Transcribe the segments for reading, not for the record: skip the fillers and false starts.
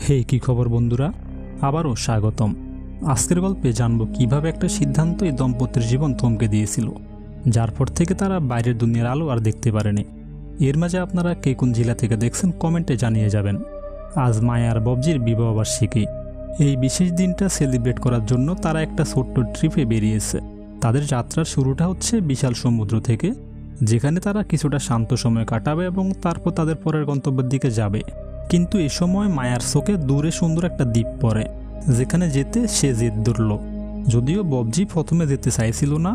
হে কি খবর বন্ধুরা, আবারও স্বাগতম। আজকের গল্পে জানব কিভাবে একটা সিদ্ধান্ত এই দম্পতির জীবন থমকে দিয়েছিল, যার পর থেকে তারা বাইরের দুনিয়ার আলো আর দেখতে পারেনি। এর মাঝে আপনারা কে কোন জেলা থেকে দেখছেন কমেন্টে জানিয়ে যাবেন। আজ মায়া আর ববজির বিবাহবার্ষিকী। এই বিশেষ দিনটা সেলিব্রেট করার জন্য তারা একটা ছোট্ট ট্রিপে বেরিয়েছে। তাদের যাত্রার শুরুটা হচ্ছে বিশাল সমুদ্র থেকে, যেখানে তারা কিছুটা শান্ত সময় কাটাবে এবং তারপর তাদের পরের গন্তব্যের দিকে যাবে। কিন্তু এ সময় মায়ার চোখে দূরে সুন্দর একটা দ্বীপ পড়ে, যেখানে যেতে সে জেদ ধরল। যদিও ববজি প্রথমে যেতে চাইছিল না,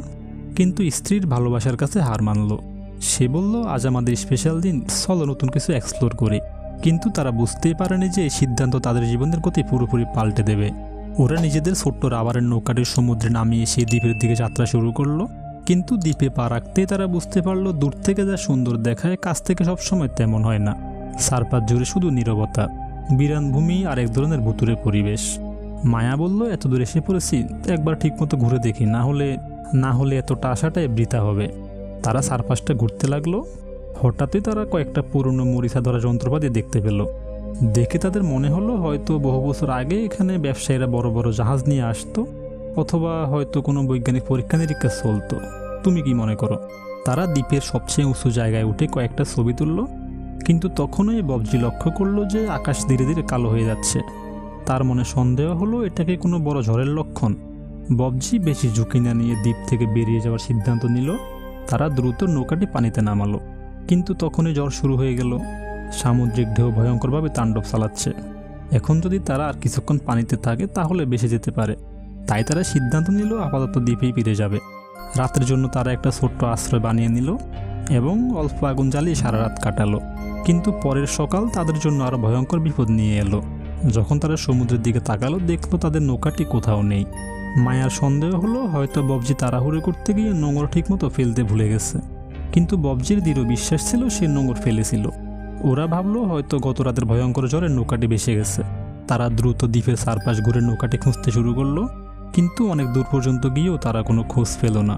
কিন্তু স্ত্রীর ভালোবাসার কাছে হার মানল। সে বলল, আজ আমাদের স্পেশাল দিন, চলো নতুন কিছু এক্সপ্লোর করি। কিন্তু তারা বুঝতেই পারেনি যে এই সিদ্ধান্ত তাদের জীবনের গতি পুরোপুরি পাল্টে দেবে। ওরা নিজেদের ছোট্ট রাবারের নৌকাটির সমুদ্রে নামিয়ে সেই দ্বীপের দিকে যাত্রা শুরু করলো। কিন্তু দ্বীপে পা রাখতেই তারা বুঝতে পারলো, দূর থেকে যা সুন্দর দেখায় কাছ থেকে সবসময় তেমন হয় না। চারপাশ জুড়ে শুধু নীরবতা, বিরান ভূমি আর এক ধরনের ভুতুরে পরিবেশ। মায়া বলল, এত দূর এসে পড়েছি, একবার ঠিকমতো ঘুরে দেখি, না হলে এতটা আশাটাই বৃথা হবে। তারা চারপাশটা ঘুরতে লাগলো। হঠাৎই তারা কয়েকটা পুরনো মরিচা ধরা যন্ত্রপাতি দেখতে পেল। দেখে তাদের মনে হলো হয়তো বহু বছর আগে এখানে ব্যবসায়ীরা বড় বড় জাহাজ নিয়ে আসতো, অথবা হয়তো কোনো বৈজ্ঞানিক পরীক্ষা নিরীক্ষা চলতো। তুমি কি মনে করো? তারা দ্বীপের সবচেয়ে উঁচু জায়গায় উঠে কয়েকটা ছবি তুলল। কিন্তু তখনই ববজি লক্ষ্য করলো যে আকাশ ধীরে ধীরে কালো হয়ে যাচ্ছে। তার মনে সন্দেহ হলো, এটাকে কোনো বড় ঝড়ের লক্ষণ। ববজি বেশি ঝুঁকি না নিয়ে দ্বীপ থেকে বেরিয়ে যাওয়ার সিদ্ধান্ত নিল। তারা দ্রুত নৌকাটি পানিতে নামালো। কিন্তু তখনই ঝড় শুরু হয়ে গেল। সামুদ্রিক ঢেউ ভয়ঙ্করভাবে তাণ্ডব চালাচ্ছে। এখন যদি তারা আর কিছুক্ষণ পানিতে থাকে তাহলে বেঁচে যেতে পারে। তাই তারা সিদ্ধান্ত নিল আপাতত দ্বীপেই ফিরে যাবে। রাতের জন্য তারা একটা ছোট্ট আশ্রয় বানিয়ে নিল এবং অল্প আগুন জ্বালিয়ে সারা রাত কাটালো। কিন্তু পরের সকাল তাদের জন্য আরো ভয়ঙ্কর বিপদ নিয়ে এলো। যখন তারা সমুদ্রের দিকে তাকালো, দেখলো তাদের নৌকাটি কোথাও নেই। মায়ার সন্দেহ হলো হয়তো ববজি তাড়াহুড়ো করতে গিয়ে নোঙর ঠিকমতো ফেলতে ভুলে গেছে। কিন্তু ববজির দৃঢ় বিশ্বাস ছিল সে নোঙর ফেলেছিল। ওরা ভাবলো হয়তো গত রাতের ভয়ঙ্কর ঝড়ে নৌকাটি ভেসে গেছে। তারা দ্রুত দ্বীপের চারপাশ ঘুরে নৌকাটি খুঁজতে শুরু করলো। কিন্তু অনেক দূর পর্যন্ত গিয়েও তারা কোনো খোঁজ পেল না।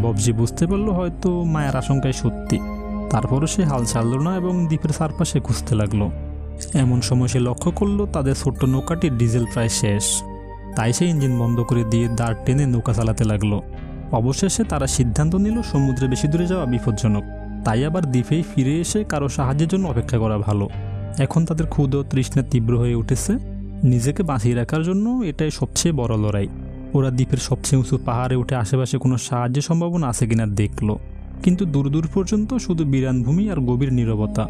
ববজি বুঝতে পারলো হয়তো মায়ের আশঙ্কায় সত্যি। তারপরও সে হাল ছাড়ল না এবং দ্বীপের চারপাশে খুঁজতে লাগলো। এমন সময় সে লক্ষ্য করলো তাদের ছোট্ট নৌকাটির ডিজেল প্রায় শেষ। তাই সে ইঞ্জিন বন্ধ করে দিয়ে দাঁড় টেনে নৌকা চালাতে লাগলো। অবশেষে তারা সিদ্ধান্ত নিল সমুদ্রে বেশি দূরে যাওয়া বিপজ্জনক। তাই আবার দ্বীপেই ফিরে এসে কারো সাহায্যের জন্য অপেক্ষা করা ভালো। এখন তাদের ক্ষুধা ও তৃষ্ণা তীব্র হয়ে উঠেছে। নিজেকে বাঁচিয়ে রাখার জন্য এটাই সবচেয়ে বড় লড়াই। ওরা দ্বীপের সবচেয়ে উঁচু পাহাড়ে উঠে আশেপাশে কোনো সাহায্যের সম্ভাবনা আছে কিনা দেখলো। কিন্তু দূর দূর পর্যন্ত শুধু বিরান ভূমি আর গভীর নীরবতা।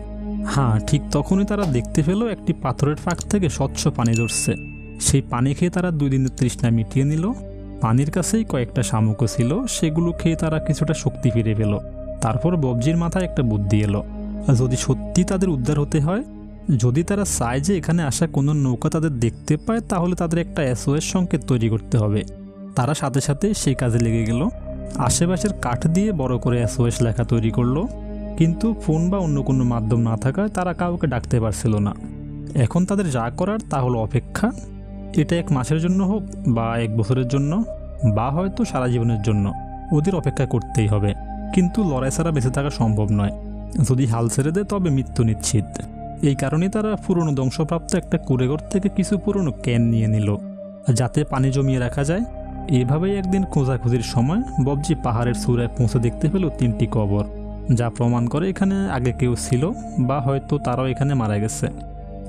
হ্যাঁ, ঠিক তখনই তারা দেখতে পেল একটি পাথরের ফাঁক থেকে স্বচ্ছ পানি ধরছে। সেই পানি খেয়ে তারা 2 দিনের তৃষ্ণা মিটিয়ে নিল। পানির কাছেই কয়েকটা শামুকও ছিল, সেগুলো খেয়ে তারা কিছুটা শক্তি ফিরে পেল। তারপর ববজির মাথায় একটা বুদ্ধি এলো। যদি সত্যি তাদের উদ্ধার হতে হয়, যদি তারা চায় যে এখানে আসা কোনো নৌকা তাদের দেখতে পায়, তাহলে তাদের একটা SOS সংকেত তৈরি করতে হবে। তারা সাথে সাথে সেই কাজে লেগে গেল। আশেপাশের কাঠ দিয়ে বড় করে SOS লেখা তৈরি করলো। কিন্তু ফোন বা অন্য কোনো মাধ্যম না থাকায় তারা কাউকে ডাকতে পারছিল না। এখন তাদের যা করার তা হলো অপেক্ষা। এটা 1 মাসের জন্য হোক বা 1 বছরের জন্য বা হয়তো সারা জীবনের জন্য, ওদের অপেক্ষা করতেই হবে। কিন্তু লড়াই ছাড়া বেঁচে থাকা সম্ভব নয়। যদি হাল ছেড়ে দেয় তবে মৃত্যু নিশ্চিত। এই কারণেই তারা পুরনো ধ্বংসপ্রাপ্ত একটা কুঁড়েঘর থেকে কিছু পুরনো ক্যান নিয়ে নিল, যাতে পানি জমিয়ে রাখা যায়। এভাবেই একদিন খোঁজাখুঁজির সময় ববজি পাহাড়ের চূড়ায় পৌঁছে দেখতে পেল 3টি কবর, যা প্রমাণ করে এখানে আগে কেউ ছিল বা হয়তো তারাও এখানে মারা গেছে।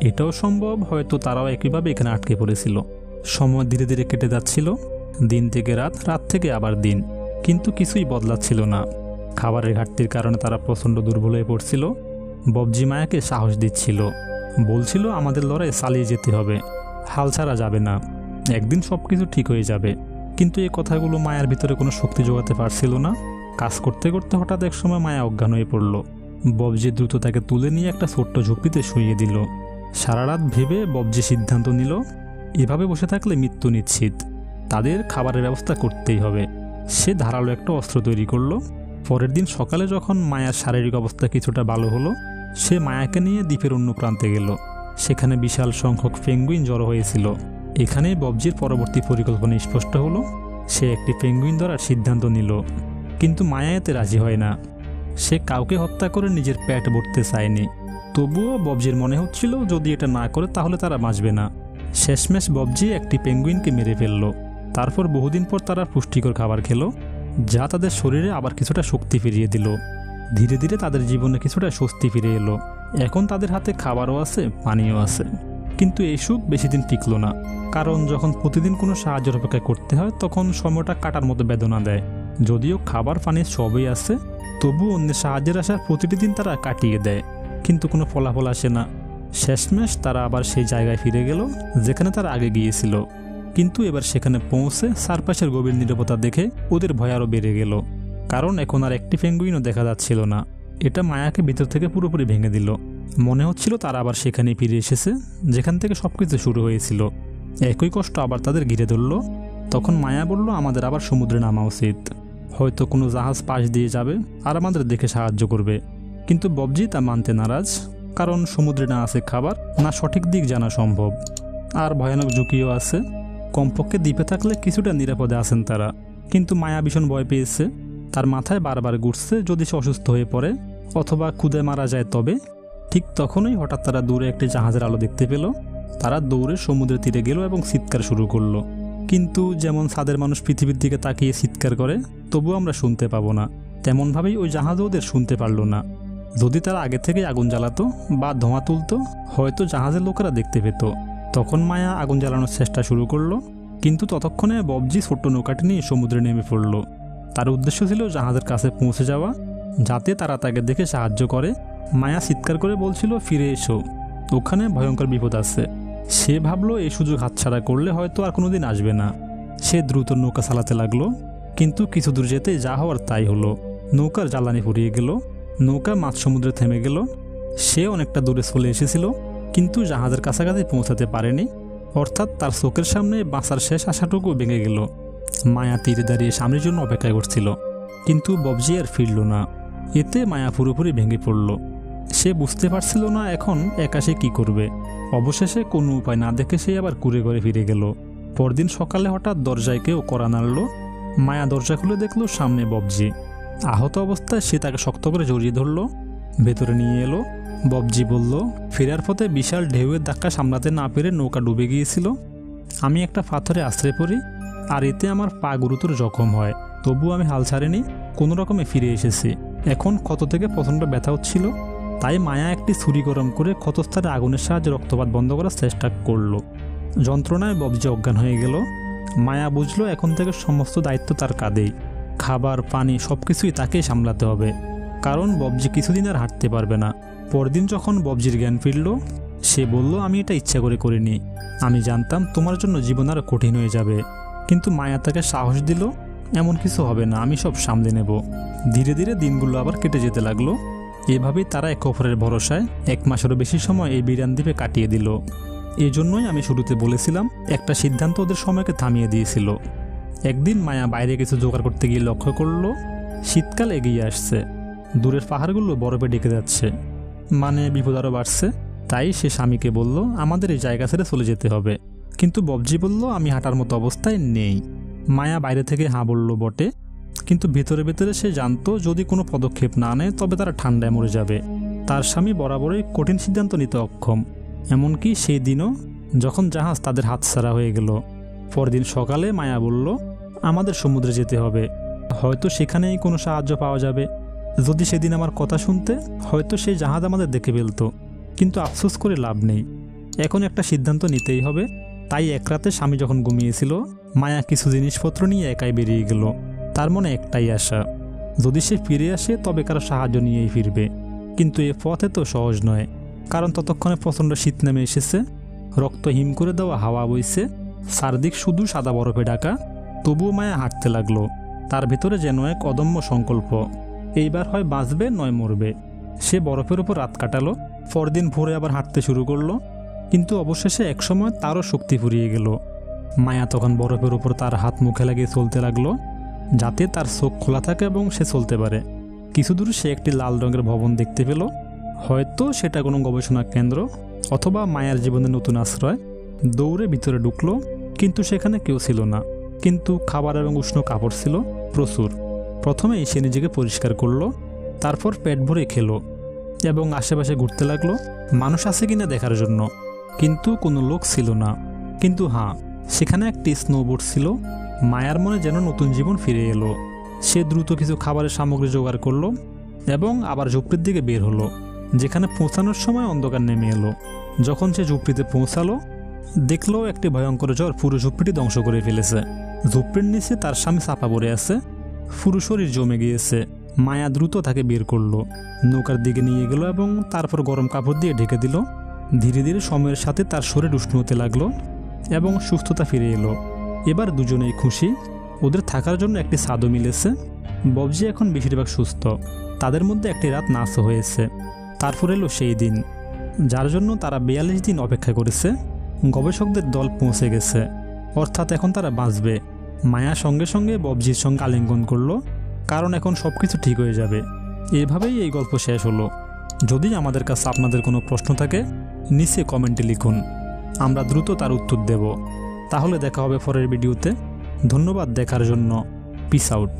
এটাও সম্ভব হয়তো তারাও একইভাবে এখানে আটকে পড়েছিল। সময় ধীরে ধীরে কেটে যাচ্ছিল, দিন থেকে রাত, রাত থেকে আবার দিন, কিন্তু কিছুই বদলাচ্ছিল না। খাবারের ঘাটতির কারণে তারা প্রচণ্ড দুর্বল হয়ে পড়ছিল। ববজি মায়াকে সাহস দিচ্ছিল, বলছিল আমাদের লড়াই চালিয়ে যেতে হবে, হাল ছাড়া যাবে না, একদিন সব কিছু ঠিক হয়ে যাবে। কিন্তু এই কথাগুলো মায়ার ভিতরে কোনো শক্তি জোগাতে পারছিল না। কাজ করতে করতে হঠাৎ এক সময় মায়া অজ্ঞান হয়ে পড়ল। ববজি দ্রুত তাকে তুলে নিয়ে একটা ছোট্ট ঝুঁকিতে শুইয়ে দিল। সারা রাত ভেবে ববজি সিদ্ধান্ত নিল, এভাবে বসে থাকলে মৃত্যু নিশ্চিত, তাদের খাবারের ব্যবস্থা করতেই হবে। সে ধারালো একটা অস্ত্র তৈরি করলো। পরের দিন সকালে যখন মায়ার শারীরিক অবস্থা কিছুটা ভালো হলো, সে মায়াকে নিয়ে দ্বীপের অন্য প্রান্তে গেল। সেখানে বিশাল সংখ্যক পেঙ্গুইন জড়ো হয়েছিল। এখানেই ববজির পরবর্তী পরিকল্পনা স্পষ্ট হলো। সে একটি পেঙ্গুইন ধরার সিদ্ধান্ত নিল। কিন্তু মায়া এতে রাজি হয় না। সে কাউকে হত্যা করে নিজের পেট ভরতে চায়নি। তবুও ববজির মনে হচ্ছিল যদি এটা না করে তাহলে তারা বাঁচবে না। শেষমেশ ববজি একটি পেঙ্গুইনকে মেরে ফেলল। তারপর বহুদিন পর তারা পুষ্টিকর খাবার খেলো, যা তাদের শরীরে আবার কিছুটা শক্তি ফিরিয়ে দিল। ধীরে ধীরে তাদের জীবনে কিছুটা স্বস্তি ফিরে এলো। এখন তাদের হাতে খাবারও আছে, পানিও আছে। কিন্তু এই সুখ বেশি দিন টিকল না, কারণ যখন প্রতিদিন কোনো সাহায্যের অপেক্ষা করতে হয় তখন সময়টা কাটার মতো বেদনা দেয়। যদিও খাবার পানি সবই আছে, তবু অন্যের সাহায্যের আশা প্রতিটি দিন তারা কাটিয়ে দেয়, কিন্তু কোনো ফলাফল আসে না। শেষমেশ তারা আবার সেই জায়গায় ফিরে গেল যেখানে তারা আগে গিয়েছিল। কিন্তু এবার সেখানে পৌঁছে চারপাশের গভীর নীরবতা দেখে ওদের ভয় আরও বেড়ে গেল, কারণ এখন আর একটি পেঙ্গুইনও দেখা যাচ্ছিল না। এটা মায়াকে ভিতর থেকে পুরোপুরি ভেঙে দিল। মনে হচ্ছিল তারা আবার সেখানেই ফিরে এসেছে যেখান থেকে সবকিছু শুরু হয়েছিল। একই কষ্ট আবার তাদের ঘিরে ধরল। তখন মায়া বলল, আমাদের আবার সমুদ্রে নামা উচিত। হয়তো কোনো জাহাজ পাশ দিয়ে যাবে আর আমাদের দেখে সাহায্য করবে। কিন্তু ববজি তা মানতে নারাজ, কারণ সমুদ্রে না আছে খাবার, না সঠিক দিক জানা সম্ভব, আর ভয়ানক ঝুঁকিও আছে। কমপক্ষে দ্বীপে থাকলে কিছুটা নিরাপদে আছেন তারা। কিন্তু মায়া ভীষণ ভয় পেয়েছে। তার মাথায় বারবার ঘুরছে যদি সে অসুস্থ হয়ে পড়ে অথবা ক্ষুধে মারা যায় তবে। ঠিক তখনই হঠাৎ তারা দূরে একটি জাহাজের আলো দেখতে পেল। তারা দৌড়ে সমুদ্রের তীরে গেল এবং চিৎকার শুরু করলো। কিন্তু যেমন ছাদের মানুষ পৃথিবীর দিকে তাকিয়ে চিৎকার করে তবুও আমরা শুনতে পাবো না, তেমনভাবেই ওই জাহাজও ওদের শুনতে পারল না। যদি তারা আগে থেকে আগুন জ্বালাতো বা ধোঁয়া তুলতো হয়তো জাহাজের লোকেরা দেখতে পেত। তখন মায়া আগুন জ্বালানোর চেষ্টা শুরু করলো, কিন্তু ততক্ষণে ববজি ছোট্ট নৌকাটি নিয়ে সমুদ্রে নেমে পড়ল। তার উদ্দেশ্য ছিল জাহাজের কাছে পৌঁছে যাওয়া, যাতে তারা তাকে দেখে সাহায্য করে। মায়া চিৎকার করে বলছিল, ফিরে এসো, ওখানে ভয়ঙ্কর বিপদ আছে। সে ভাবলো এই সুযোগ হাতছাড়া করলে হয়তো আর কোনোদিন আসবে না। সে দ্রুত নৌকা চালাতে লাগলো, কিন্তু কিছু দূর যেতে যা হওয়ার তাই হলো। নৌকার জ্বালানি ফুরিয়ে গেল, নৌকা মাঝ সমুদ্রে থেমে গেল। সে অনেকটা দূরে চলে এসেছিল, কিন্তু জাহাজের কাছাকাছি পৌঁছাতে পারেনি। অর্থাৎ তার চোখের সামনে বাঁচার শেষ আশাটুকু ভেঙে গেল। মায়া তীরে দাঁড়িয়ে সামনের জন্য অপেক্ষা করছিল, কিন্তু ববজি আর ফিরল না। এতে মায়া পুরোপুরি ভেঙে পড়ল। সে বুঝতে পারছিল না এখন একা সে কী করবে। অবশেষে কোনো উপায় না দেখে সে আবার কুঁড়ে ঘরে ফিরে গেল। পরদিন সকালে হঠাৎ দরজায় কেউ কড়া নাড়ল। মায়া দরজা খুলে দেখল সামনে ববজি। আহত অবস্থায় সে তাকে শক্ত করে জড়িয়ে ধরল, ভেতরে নিয়ে এলো। ববজি বলল, ফেরার পথে বিশাল ঢেউয়ের ধাক্কা সামলাতে না পেরে নৌকা ডুবে গিয়েছিল। আমি একটা পাথরে আশ্রয় পড়ি, আর এতে আমার পা গুরুতর জখম হয়। তবু আমি হাল ছাড়িনি, কোনো রকমে ফিরে এসেছি। এখন ক্ষত থেকে প্রচণ্ড ব্যথা হচ্ছিল, তাই মায়া একটি ছুরি গরম করে ক্ষতস্থানে আগুনের সাহায্যে রক্তপাত বন্ধ করার চেষ্টা করল। যন্ত্রণায় ববজি অজ্ঞান হয়ে গেল। মায়া বুঝলো এখন থেকে সমস্ত দায়িত্ব তার কাঁধেই। খাবার, পানি সবকিছুই তাকেই সামলাতে হবে, কারণ ববজি কিছুদিন আর হাঁটতে পারবে না। পরদিন যখন ববজির জ্ঞান ফিরল, সে বলল, আমি এটা ইচ্ছা করে করিনি, আমি জানতাম তোমার জন্য জীবন আরও কঠিন হয়ে যাবে। কিন্তু মায়া তাকে সাহস দিল, এমন কিছু হবে না, আমি সব সামলে নেব। ধীরে ধীরে দিনগুলো আবার কেটে যেতে লাগলো। এভাবেই তারা একে অপরের ভরসায় 1 মাসেরও বেশি সময় এই বিরান দ্বীপে কাটিয়ে দিল। এই জন্যই আমি শুরুতে বলেছিলাম একটা সিদ্ধান্ত ওদের সময়কে থামিয়ে দিয়েছিল। একদিন মায়া বাইরে কিছু জোগাড় করতে গিয়ে লক্ষ্য করল শীতকাল এগিয়ে আসছে, দূরের পাহাড়গুলো বরফে ঢেকে যাচ্ছে, মানে বিপদ আরও বাড়ছে। তাই সে স্বামীকে বলল, আমাদের এই জায়গা ছেড়ে চলে যেতে হবে। কিন্তু ববজি বলল, আমি হাঁটার মতো অবস্থায় নেই। মায়া বাইরে থেকে হাঁ বলল বটে, কিন্তু ভেতরে ভেতরে সে জানতো যদি কোনো পদক্ষেপ না নেয় তবে তারা ঠান্ডায় মরে যাবে। তার স্বামী বরাবরই কঠিন সিদ্ধান্ত নিতে অক্ষম, এমনকি সেই দিনও যখন জাহাজ তাদের হাতছাড়া হয়ে গেল। পরদিন সকালে মায়া বলল, আমাদের সমুদ্রে যেতে হবে, হয়তো সেখানেই কোনো সাহায্য পাওয়া যাবে। যদি সেদিন আমার কথা শুনতে, হয়তো সেই জাহাজ আমাদের দেখে ফেলত। কিন্তু আফসোস করে লাভ নেই, এখন একটা সিদ্ধান্ত নিতেই হবে। তাই এক রাতে স্বামী যখন ঘুমিয়েছিল, মায়া কিছু জিনিসপত্র নিয়ে একাই বেরিয়ে গেল। তার মনে একটাই আশা, যদি সে ফিরে আসে তবে কারো সাহায্য নিয়েই ফিরবে। কিন্তু এ পথে তো সহজ নয়, কারণ ততক্ষণে প্রচণ্ড শীত নেমে এসেছে, রক্ত হিম করে দেওয়া হাওয়া বইছে, চারদিক শুধু সাদা বরফে ঢাকা। তবুও মায়া হাঁটতে লাগলো, তার ভেতরে যেন এক অদম্য সংকল্প, এইবার হয় বাঁচবে নয় মরবে। সে বরফের উপর রাত কাটালো, পরদিন ভোরে আবার হাঁটতে শুরু করলো। কিন্তু অবশেষে একসময় তারও শক্তি ফুরিয়ে গেল। মায়া তখন বরফের উপর তার হাত মুখে লাগিয়ে চলতে লাগলো, যাতে তার চোখ খোলা থাকে এবং সে চলতে পারে। কিছু দূরে সে একটি লাল রঙের ভবন দেখতে পেল, হয়তো সেটা কোনো গবেষণা কেন্দ্র অথবা মায়ার জীবনের নতুন আশ্রয়। দৌড়ে ভিতরে ঢুকলো, কিন্তু সেখানে কেউ ছিল না। কিন্তু খাবার এবং উষ্ণ কাপড় ছিল প্রচুর। প্রথমেই সে নিজেকে পরিষ্কার করলো, তারপর পেট ভরে খেলো। এবং আশেপাশে ঘুরতে লাগলো মানুষ আছে কিনা দেখার জন্য, কিন্তু কোনো লোক ছিল না। কিন্তু হ্যাঁ, সেখানে একটি স্নোবোর্ড ছিল। মায়ার মনে যেন নতুন জীবন ফিরে এলো। সে দ্রুত কিছু খাবারের সামগ্রী জোগাড় করলো এবং আবার ঝুপড়ির দিকে বের হলো, যেখানে পৌঁছানোর সময় অন্ধকার নেমে এলো। যখন সে ঝুপড়িতে পৌঁছালো, দেখলো একটি ভয়ঙ্কর জ্বর পুরো ঝুপড়িটি ধ্বংস করে ফেলেছে। ঝুপড়ির নিচে তার স্বামী চাপা পড়ে আছে, পুরো শরীর জমে গিয়েছে। মায়া দ্রুত তাকে বের করলো, নৌকার দিকে নিয়ে গেল এবং তারপর গরম কাপড় দিয়ে ঢেকে দিল। ধীরে ধীরে সময়ের সাথে তার শরীর উষ্ণ হতে লাগলো এবং সুস্থতা ফিরে এলো। এবার দুজনেই খুশি, ওদের থাকার জন্য একটি ছাদও মিলেছে। ববজি এখন বেশিরভাগ সুস্থ। তাদের মধ্যে একটি রাত নাচও হয়েছে। তারপর এলো সেই দিন যার জন্য তারা 42 দিন অপেক্ষা করেছে। গবেষকদের দল পৌঁছে গেছে, অর্থাৎ এখন তারা বাঁচবে। মায়া সঙ্গে সঙ্গে ববজির সঙ্গে আলিঙ্গন করলো, কারণ এখন সব কিছু ঠিক হয়ে যাবে। এভাবেই এই গল্প শেষ হলো। যদি আমাদের কাছে আপনাদের কোনো প্রশ্ন থাকে, নিচে কমেন্টে লিখুন, আমরা দ্রুত তার উত্তর দেব। তাহলে দেখা হবে পরের ভিডিওতে। ধন্যবাদ দেখার জন্য। Piece out.